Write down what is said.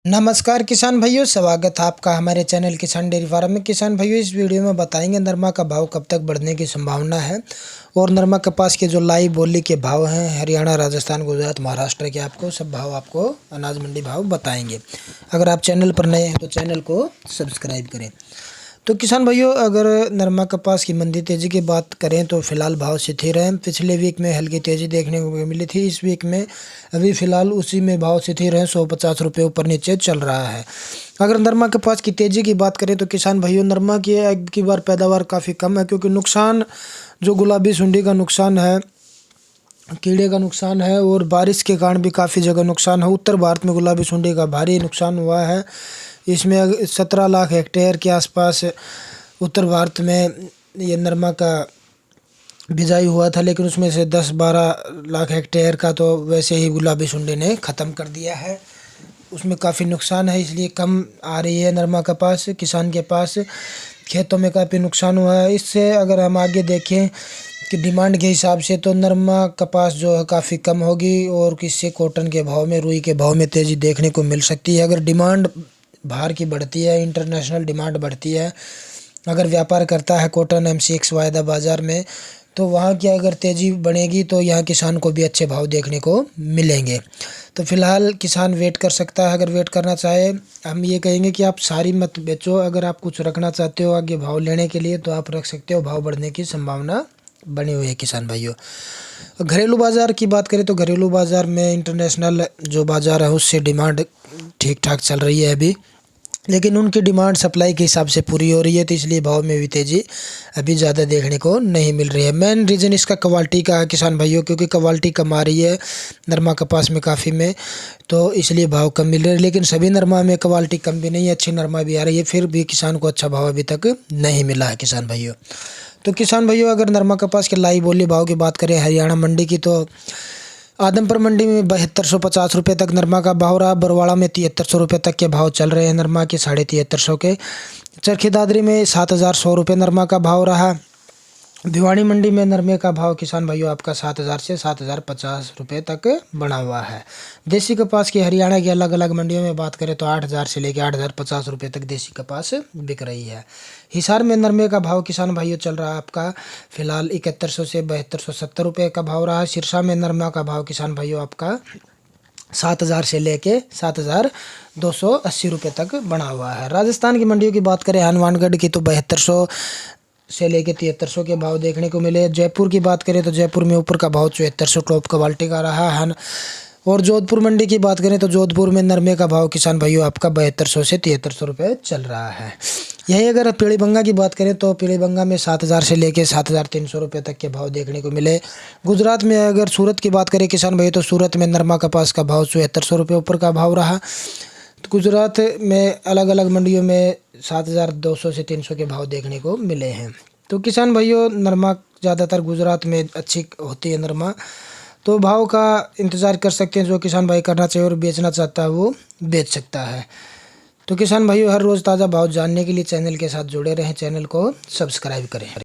नमस्कार किसान भाइयों, स्वागत है आपका हमारे चैनल किसान डेयरी फार्म में। किसान भाइयों, इस वीडियो में बताएंगे नरमा का भाव कब तक बढ़ने की संभावना है और नरमा कपास के जो लाइव बोली के भाव हैं हरियाणा, राजस्थान, गुजरात, महाराष्ट्र के आपको सब भाव आपको अनाज मंडी भाव बताएंगे। अगर आप चैनल पर नए हैं तो चैनल को सब्सक्राइब करें। तो किसान भाइयों, अगर नरमा कपास की मंदी तेज़ी की बात करें तो फिलहाल भाव स्थिर हैं। पिछले वीक में हल्की तेज़ी देखने को मिली थी। इस वीक में अभी फ़िलहाल उसी में भाव स्थिर हैं, 150 रुपये ऊपर नीचे चल रहा है। अगर नरमा कपास की तेज़ी की बात करें तो किसान भाइयों, नरमा की अब की बार पैदावार काफ़ी कम है, क्योंकि नुकसान जो गुलाबी सुंडी का नुकसान है, कीड़े का नुकसान है और बारिश के कारण भी काफ़ी जगह नुकसान है। उत्तर भारत में गुलाबी सुंडी का भारी नुकसान हुआ है। इसमें 17 लाख हेक्टेयर के आसपास उत्तर भारत में ये नरमा का बिजाई हुआ था, लेकिन उसमें से 10-12 लाख हेक्टेयर का तो वैसे ही गुलाबी सुंडी ने ख़त्म कर दिया है। उसमें काफ़ी नुकसान है, इसलिए कम आ रही है नरमा कपास किसान के पास। खेतों में काफ़ी नुकसान हुआ है। इससे अगर हम आगे देखें कि डिमांड के हिसाब से तो नरमा कपास जो है काफ़ी कम होगी और इससे कॉटन के भाव में, रुई के भाव में तेज़ी देखने को मिल सकती है। अगर डिमांड बाहर की बढ़ती है, इंटरनेशनल डिमांड बढ़ती है, अगर व्यापार करता है कॉटन MCX वायदा बाज़ार में, तो वहाँ की अगर तेज़ी बढ़ेगी तो यहाँ किसान को भी अच्छे भाव देखने को मिलेंगे। तो फिलहाल किसान वेट कर सकता है। अगर वेट करना चाहे, हम ये कहेंगे कि आप सारी मत बेचो। अगर आप कुछ रखना चाहते हो आगे भाव लेने के लिए तो आप रख सकते हो, भाव बढ़ने की संभावना बनी हुई है किसान भाइयों। घरेलू बाज़ार की बात करें तो घरेलू बाज़ार में इंटरनेशनल जो बाज़ार है उससे डिमांड ठीक ठाक चल रही है अभी, लेकिन उनकी डिमांड सप्लाई के हिसाब से पूरी हो रही है, तो इसलिए भाव में भी तेज़ी अभी ज़्यादा देखने को नहीं मिल रही है। मेन रीज़न इसका क्वालिटी का है किसान भाइयों, क्योंकि क्वालिटी कम आ रही है नरमा कपास में काफ़ी में, तो इसलिए भाव कम मिल रहे हैं। लेकिन सभी नरमा में क्वालिटी कम भी नहीं है, अच्छी नरमा भी आ रही है, फिर भी किसान को अच्छा भाव अभी तक नहीं मिला है किसान भाइयों। तो किसान भाइयों, अगर नरमा कपास के लाई बोली भाव की बात करें हरियाणा मंडी की, तो आदमपुर मंडी में 7250 रुपये तक नरमा का भाव रहा। बरवाड़ा में 7300 रुपये तक के भाव चल रहे हैं नरमा के, 7350 के। चरखी दादरी में 7100 रुपये नरमा का भाव रहा। भिवाड़ी मंडी में नरमे का भाव किसान भाइयों आपका 7000 से 7050 रुपये तक बना हुआ है। देसी कपास की हरियाणा की अलग अलग मंडियों में बात करें तो 8000 से लेकर 8050 रुपये तक देसी कपास बिक रही है। हिसार में नरमे का भाव किसान भाइयों चल रहा है आपका फिलहाल 7100 से 7270 रुपये का भाव रहा। सिरसा में नरमा का भाव किसान भाइयों आपका 7000 से लेके 7280 रुपये तक बना हुआ है। राजस्थान की मंडियों की बात करें हनुमानगढ़ की तो 7200 से लेके 7300 के भाव देखने को मिले। जयपुर की बात करें तो जयपुर में ऊपर का भाव 7400 टॉप क्वालिटी का रहा है। और जोधपुर मंडी की बात करें तो जोधपुर में नरमे का भाव किसान भाइयों आपका 7200 से 7300 रुपये चल रहा है। यही अगर पीलीभंगा की बात करें तो पीलीभंगा में 7000 से लेके 7300 रुपये तक के भाव देखने को मिले। गुजरात में अगर सूरत की बात करें किसान भाई, तो सूरत में नरमा कपास का भाव 7400 रुपये ऊपर का भाव रहा। तो गुजरात में अलग अलग मंडियों में 7200 से 300 के भाव देखने को मिले हैं। तो किसान भाइयों, नरमा ज़्यादातर गुजरात में अच्छी होती है नरमा, तो भाव का इंतज़ार कर सकते हैं। जो किसान भाई करना चाहिए और बेचना चाहता है वो बेच सकता है। तो किसान भाइयों, हर रोज़ ताज़ा भाव जानने के लिए चैनल के साथ जुड़े रहें, चैनल को सब्सक्राइब करें।